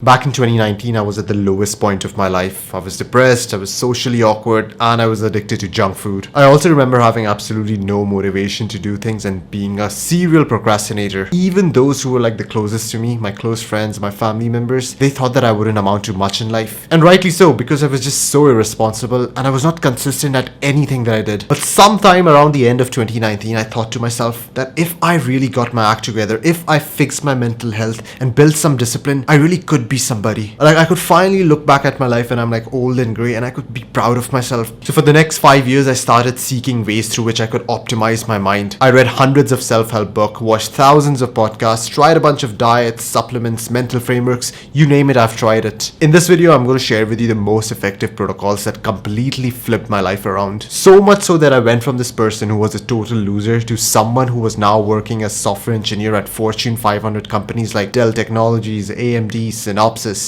Back in 2019, I was at the lowest point of my life. I was depressed, I was socially awkward, and I was addicted to junk food. I also remember having absolutely no motivation to do things and being a serial procrastinator. Even those who were like the closest to me, my close friends, my family members, they thought that I wouldn't amount to much in life. And rightly so, because I was just so irresponsible and I was not consistent at anything that I did. But sometime around the end of 2019, I thought to myself that if I really got my act together, if I fixed my mental health and built some discipline, I really could be somebody. Like, I could finally look back at my life and I'm like old and grey and I could be proud of myself. So for the next 5 years, I started seeking ways through which I could optimize my mind. I read hundreds of self-help books, watched thousands of podcasts, tried a bunch of diets, supplements, mental frameworks, you name it, I've tried it. In this video, I'm going to share with you the most effective protocols that completely flipped my life around. So much so that I went from this person who was a total loser to someone who was now working as software engineer at Fortune 500 companies like Dell Technologies, AMD, Synopsys.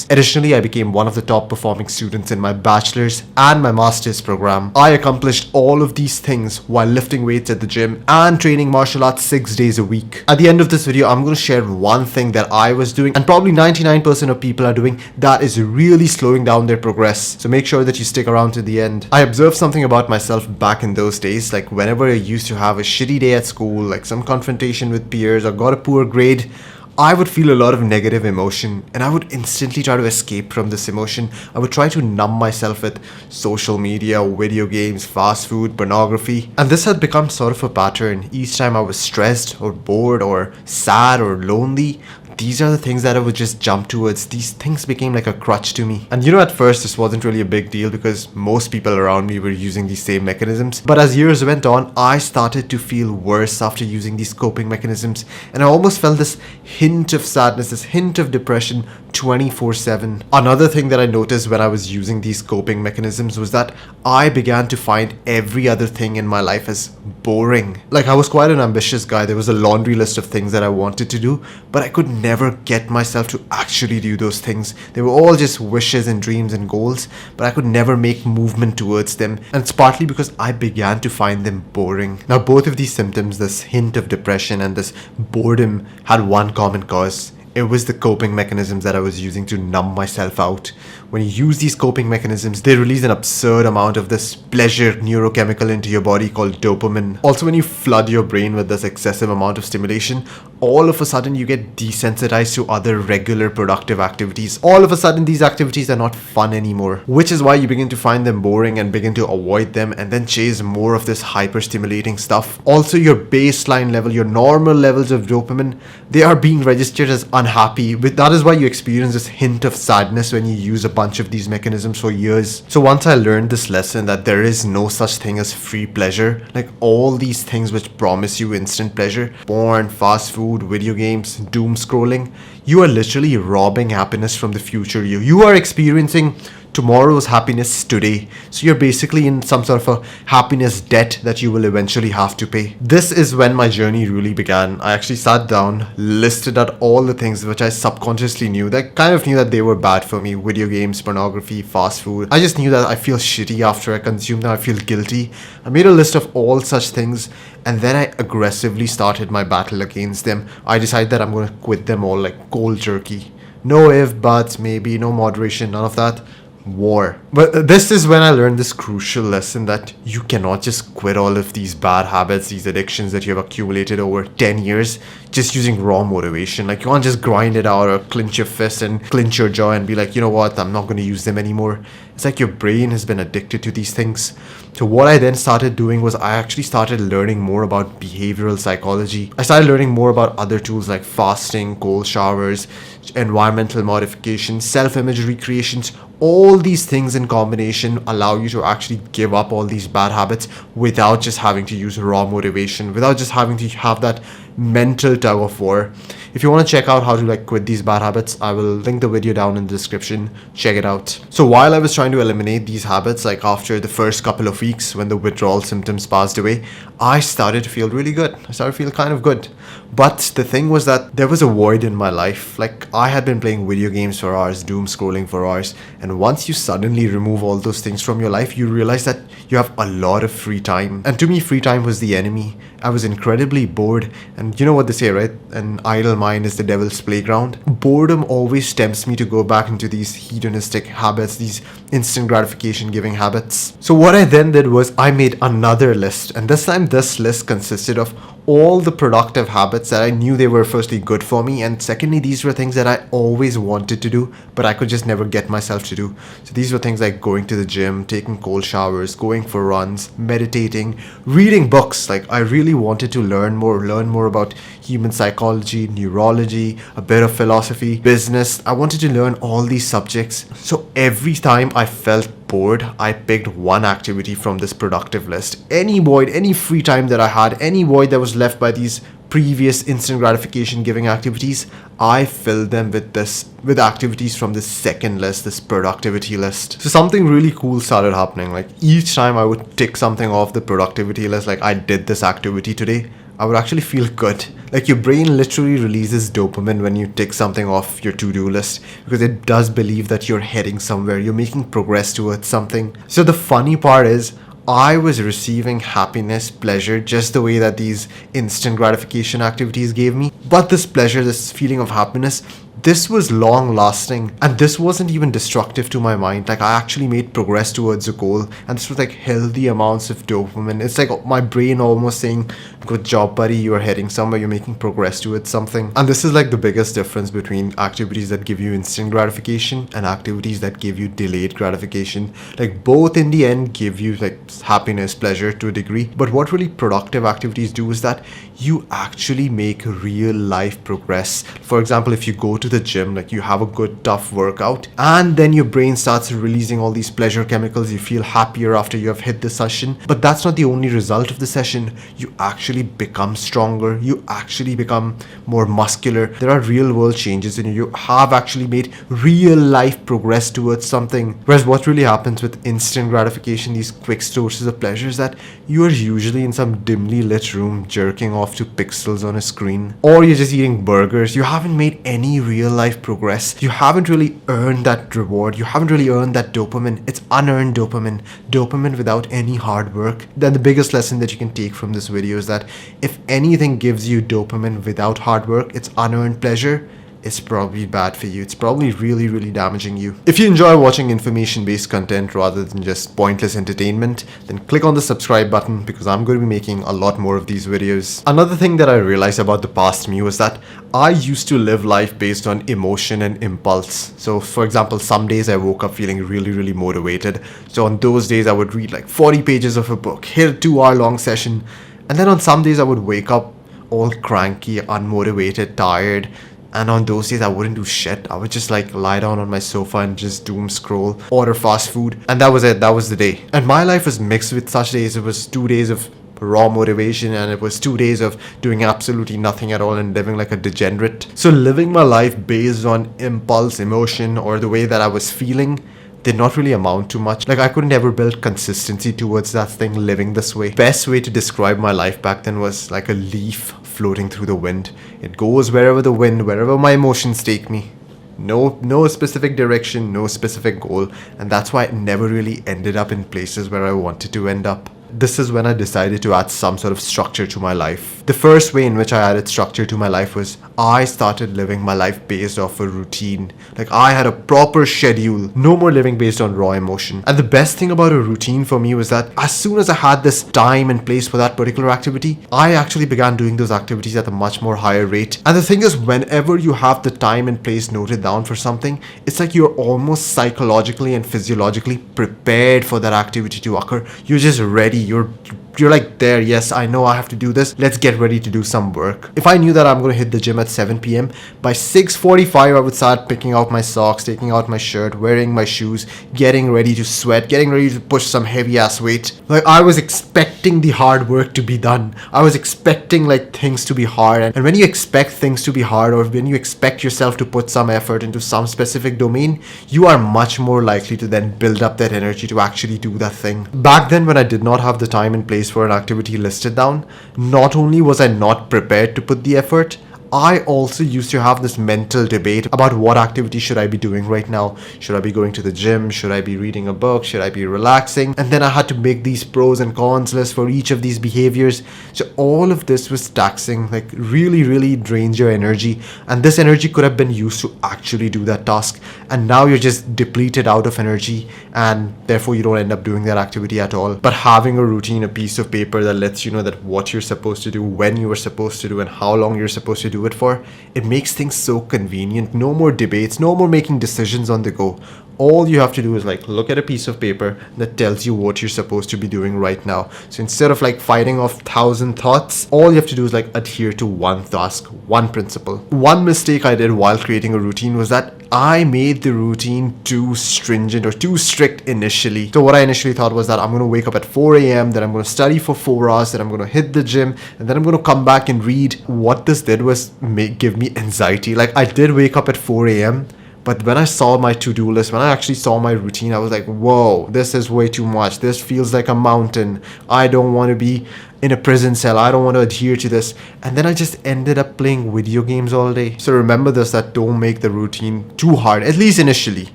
Additionally, I became one of the top performing students in my bachelor's and my master's program. I accomplished all of these things while lifting weights at the gym and training martial arts 6 days a week. At the end of this video, I'm going to share one thing that I was doing and probably 99% of people are doing that is really slowing down their progress. So make sure that you stick around to the end. I observed something about myself back in those days, like whenever I used to have a shitty day at school, like some confrontation with peers or got a poor grade, I would feel a lot of negative emotion and I would instantly try to escape from this emotion. I would try to numb myself with social media, video games, fast food, pornography. And this had become sort of a pattern. Each time I was stressed or bored or sad or lonely, these are the things that I would just jump towards. These things became like a crutch to me. And at first this wasn't really a big deal because most people around me were using these same mechanisms. But as years went on, I started to feel worse after using these coping mechanisms. And I almost felt this hint of sadness, this hint of depression 24/7. Another thing that I noticed when I was using these coping mechanisms was that I began to find every other thing in my life as boring. Like, I was quite an ambitious guy. There was a laundry list of things that I wanted to do, but I could never get myself to actually do those things. They were all just wishes and dreams and goals, but I could never make movement towards them. And it's partly because I began to find them boring. Now, both of these symptoms, this hint of depression and this boredom, had one common cause. It was the coping mechanisms that I was using to numb myself out. When you use these coping mechanisms, they release an absurd amount of this pleasure neurochemical into your body called dopamine. Also, when you flood your brain with this excessive amount of stimulation, all of a sudden you get desensitized to other regular productive activities. All of a sudden these activities are not fun anymore, which is why you begin to find them boring and begin to avoid them and then chase more of this hyper-stimulating stuff. Also, your baseline level, your normal levels of dopamine, they are being registered as unhappy. That is why you experience this hint of sadness when you use a bunch of these mechanisms for years. So once I learned this lesson that there is no such thing as free pleasure, like all these things which promise you instant pleasure, porn, fast food, video games, doom scrolling, you are literally robbing happiness from the future you. You are experiencing tomorrow's happiness today. So you're basically in some sort of a happiness debt that you will eventually have to pay. This is when my journey really began. I actually sat down, listed out all the things which I subconsciously knew, that kind of knew that they were bad for me. Video games, pornography, fast food. I just knew that I feel shitty after I consume them. I feel guilty. I made a list of all such things and then I aggressively started my battle against them. I decided that I'm going to quit them all like cold turkey. No if, buts, maybe, no moderation, none of that. War. But this is when I learned this crucial lesson that you cannot just quit all of these bad habits, these addictions that you have accumulated over 10 years just using raw motivation. Like, you can't just grind it out or clench your fist and clench your jaw and be like, you know what, I'm not going to use them anymore. It's like your brain has been addicted to these things. So what I then started doing was I actually started learning more about behavioral psychology. I started learning more about other tools like fasting, cold showers, environmental modification, self-image recreations. All these things in combination allow you to actually give up all these bad habits without just having to use raw motivation, without just having to have that mental tug of war. If you want to check out how to quit these bad habits, I will link the video down in the description. Check it out. So while I was trying to eliminate these habits, after the first couple of weeks when the withdrawal symptoms passed away, I started to feel really good. I started to feel kind of good. But the thing was that there was a void in my life. Like, I had been playing video games for hours, doom scrolling for hours, and once you suddenly remove all those things from your life, you realize that you have a lot of free time. And to me, free time was the enemy. I was incredibly bored, and you know what they say, right? An idle mind is the devil's playground. Boredom always tempts me to go back into these hedonistic habits, these instant gratification giving habits. So what I then did was I made another list, and this time this list consisted of all the productive habits that I knew they were firstly good for me, and secondly, these were things that I always wanted to do but I could just never get myself to do. So these were things like going to the gym, taking cold showers, going for runs, meditating, reading books. Like, I really wanted to learn more about human psychology, neurology, a bit of philosophy, business. I wanted to learn all these subjects. So every time I felt bored, I picked one activity from this productive list. Any void, any free time that I had, any void that was left by these previous instant gratification giving activities, I filled them with activities from this second list, this productivity list. So something really cool started happening. Like, each time I would tick something off the productivity list, like I did this activity today, I would actually feel good. Like, your brain literally releases dopamine when you tick something off your to-do list, because it does believe that you're heading somewhere, you're making progress towards something. So the funny part is, I was receiving happiness, pleasure, just the way that these instant gratification activities gave me. But this pleasure, this feeling of happiness, this was long lasting, and this wasn't even destructive to my mind. Like, I actually made progress towards a goal, and this was like healthy amounts of dopamine. It's like my brain almost saying, good job buddy, you're heading somewhere, you're making progress towards something. And this is like the biggest difference between activities that give you instant gratification and activities that give you delayed gratification. Like, both in the end give you like happiness, pleasure to a degree, but what really productive activities do is that you actually make real life progress. For example, if you go to the gym, like, you have a good tough workout, and then your brain starts releasing all these pleasure chemicals, you feel happier after you have hit the session. But that's not the only result of the session. You actually become stronger, you actually become more muscular, there are real world changes in you, you have actually made real life progress towards something. Whereas what really happens with instant gratification, these quick sources of pleasure, is that you are usually in some dimly lit room jerking off to pixels on a screen, or you're just eating burgers. You haven't made any real life progress. You haven't really earned that reward. You haven't really earned that dopamine. It's unearned dopamine. Dopamine without any hard work. Then the biggest lesson that you can take from this video is that if anything gives you dopamine without hard work, it's unearned pleasure, it's probably bad for you. It's probably really, really damaging you. If you enjoy watching information-based content rather than just pointless entertainment, then click on the subscribe button, because I'm going to be making a lot more of these videos. Another thing that I realized about the past me was that I used to live life based on emotion and impulse. So for example, some days I woke up feeling really, really motivated. So on those days I would read like 40 pages of a book, hit a 2-hour long session. And then on some days I would wake up all cranky, unmotivated, tired. And on those days I wouldn't do shit. I would just like lie down on my sofa and just doom scroll, order fast food, and that was it. That was the day. And my life was mixed with such days. It was 2 days of raw motivation, and it was 2 days of doing absolutely nothing at all and living like a degenerate. So living my life based on impulse, emotion, or the way that I was feeling did not really amount to much. Like, I could never build consistency towards that thing living this way. Best way to describe my life back then was like a leaf floating through the wind. It goes wherever the wind, wherever my emotions take me. No specific direction, no specific goal, and that's why it never really ended up in places where I wanted to end up. This is when I decided to add some sort of structure to my life. The first way in which I added structure to my life was I started living my life based off a routine. Like, I had a proper schedule. No more living based on raw emotion. And the best thing about a routine for me was that as soon as I had this time and place for that particular activity, I actually began doing those activities at a much more higher rate. And the thing is, whenever you have the time and place noted down for something, it's like you're almost psychologically and physiologically prepared for that activity to occur. You're just ready. You're like, there, yes, I know I have to do this. Let's get ready to do some work. If I knew that I'm going to hit the gym at 7 p.m, by 6:45 I would start picking out my socks, taking out my shirt, wearing my shoes, getting ready to sweat, getting ready to push some heavy ass weight. Like, I was expecting the hard work to be done. I was expecting like things to be hard. And when you expect things to be hard, or when you expect yourself to put some effort into some specific domain, you are much more likely to then build up that energy to actually do that thing. Back then, when I did not have the time and place place for an activity listed down, not only was I not prepared to put the effort, I also used to have this mental debate about what activity should I be doing right now. Should I be going to the gym? Should I be reading a book? Should I be relaxing? And then I had to make these pros and cons lists for each of these behaviors. So all of this was taxing, like really drains your energy. And this energy could have been used to actually do that task. And now you're just depleted out of energy, and therefore you don't end up doing that activity at all. But having a routine, a piece of paper that lets you know that what you're supposed to do, when you are supposed to do, and how long you're supposed to do it for, it makes things so convenient. No more debates, no more making decisions on the go. All you have to do is like look at a piece of paper that tells you what you're supposed to be doing right now. So instead of like fighting off 1,000 thoughts, all you have to do is like adhere to one task, one principle. One mistake I did while creating a routine was that I made the routine too stringent or too strict initially. So what I initially thought was that I'm going to wake up at 4 a.m, then I'm going to study for 4 hours, then I'm going to hit the gym, and then I'm going to come back and read. What this did was give me anxiety. Like, I did wake up at 4 a.m, but when I saw my to-do list, when I actually saw my routine, I was like, whoa, this is way too much. This feels like a mountain. I don't want to be in a prison cell. I don't want to adhere to this. And then I just ended up playing video games all day. So remember this, that don't make the routine too hard, at least initially.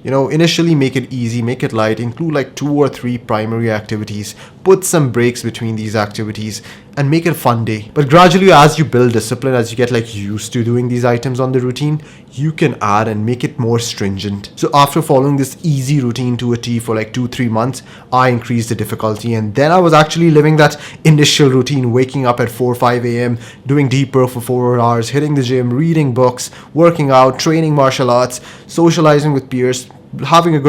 Initially make it easy, make it light, include like 2 or 3 primary activities, put some breaks between these activities, and make it a fun day. But gradually, as you build discipline, as you get like used to doing these items on the routine, you can add and make it more stringent. So after following this easy routine to a T for like 2-3 months, I increased the difficulty, and then I was actually living that initial routine, waking up at 4-5 a.m, doing deep work for 4 hours, hitting the gym, reading books, working out, training martial arts, socializing with peers, having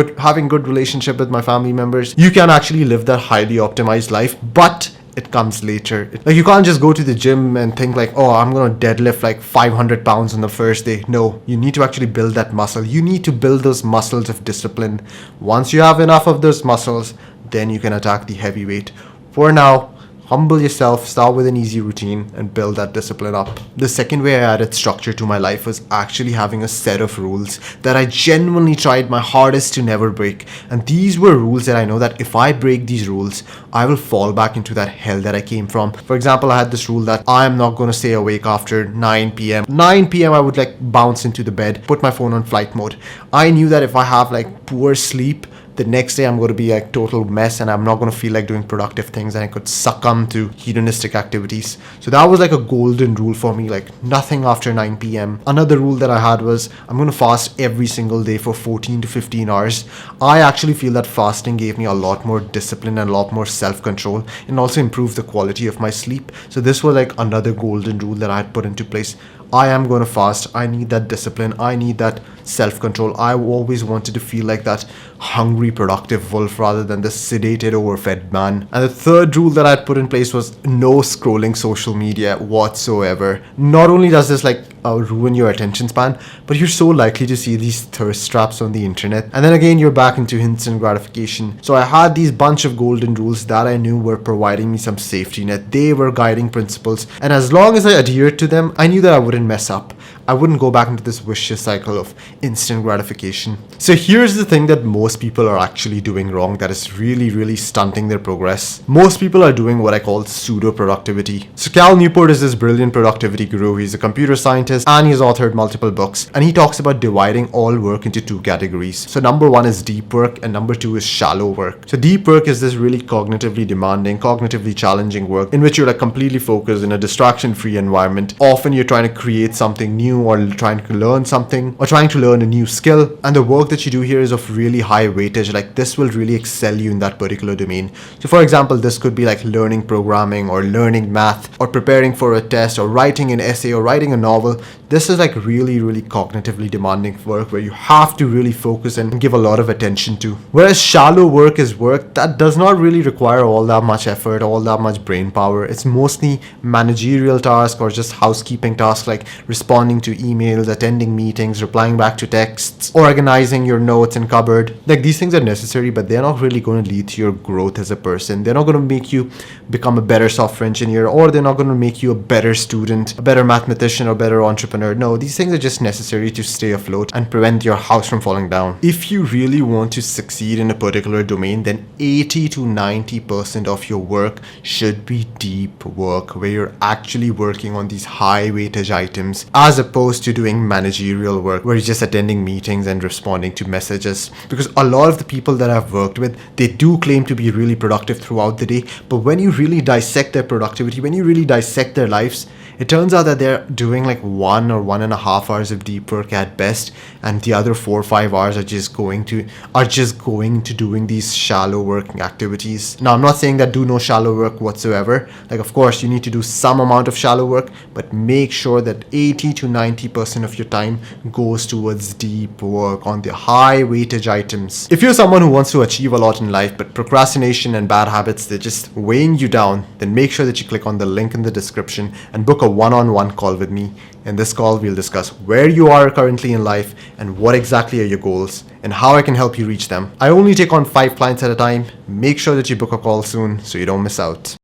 good relationship with my family members. You can actually live that highly optimized life, but it comes later. Like, you can't just go to the gym and think like, oh, I'm gonna deadlift like 500 pounds on the first day. No, you need to actually build that muscle. You need to build those muscles of discipline. Once you have enough of those muscles, then you can attack the heavyweight. For now, humble yourself, start with an easy routine, and build that discipline up. The second way I added structure to my life was actually having a set of rules that I genuinely tried my hardest to never break. And these were rules that I know that if I break these rules, I will fall back into that hell that I came from. For example, I had this rule that I am not going to stay awake after 9 p.m. 9 p.m. I would like bounce into the bed, put my phone on flight mode. I knew that if I have like poor sleep, the next day I'm going to be like total mess, and I'm not going to feel like doing productive things, and I could succumb to hedonistic activities. So that was like a golden rule for me, like nothing after 9 p.m. Another rule that I had was I'm going to fast every single day for 14 to 15 hours. I actually feel that fasting gave me a lot more discipline and a lot more self-control, and also improved the quality of my sleep. So this was like another golden rule that I had put into place. I am going to fast. I need that discipline. I need that self-control. I always wanted to feel like that hungry, productive wolf rather than the sedated, overfed man. And the third rule that I had put in place was no scrolling social media whatsoever. Not only does this like ruin your attention span, but you're so likely to see these thirst traps on the internet. And then again, you're back into instant gratification. So I had these bunch of golden rules that I knew were providing me some safety net. They were guiding principles. And as long as I adhered to them, I knew that I wouldn't mess up. I wouldn't go back into this vicious cycle of instant gratification. So here's the thing that most people are actually doing wrong that is really stunting their progress. Most people are doing what I call pseudo productivity. So Cal Newport is this brilliant productivity guru. He's a computer scientist and he's authored multiple books, and he talks about dividing all work into 2 categories. So number 1 is deep work, and number 2 is shallow work. So deep work is this really cognitively demanding, cognitively challenging work in which you're like completely focused in a distraction-free environment. Often you're trying to create something new, or trying to learn something, or trying to learn a new skill, and the work that you do here is of really high weightage. Like, this will really excel you in that particular domain. So for example, this could be like learning programming, or learning math, or preparing for a test, or writing an essay, or writing a novel. This is like really cognitively demanding work where you have to really focus and give a lot of attention to. Whereas shallow work is work that does not really require all that much effort, all that much brain power. It's mostly managerial tasks or just housekeeping tasks, like responding to emails, attending meetings, replying back to texts, organizing your notes in cupboard. Like, these things are necessary, but they're not really going to lead to your growth as a person. They're not going to make you become a better software engineer, or they're not going to make you a better student, a better mathematician, or better entrepreneur. No, these things are just necessary to stay afloat and prevent your house from falling down. If you really want to succeed in a particular domain, then 80 to 90% of your work should be deep work, where you're actually working on these high weightage items, as opposed to doing managerial work where you're just attending meetings and responding to messages. Because a lot of the people that I've worked with, they do claim to be really productive throughout the day, but when you really dissect their productivity, when you really dissect their lives, it turns out that they're doing like 1 or 1.5 hours of deep work at best, and the other 4 or 5 hours are just going to doing these shallow working activities. Now, I'm not saying that do no shallow work whatsoever. Like, of course, you need to do some amount of shallow work, but make sure that 80 to 90% of your time goes towards deep work on the high weightage items. If you're someone who wants to achieve a lot in life, but procrastination and bad habits, they're just weighing you down, then make sure that you click on the link in the description and book a one-on-one call with me. In this call, we'll discuss where you are currently in life and what exactly are your goals and how I can help you reach them. I only take on 5 clients at a time. Make sure that you book a call soon so you don't miss out.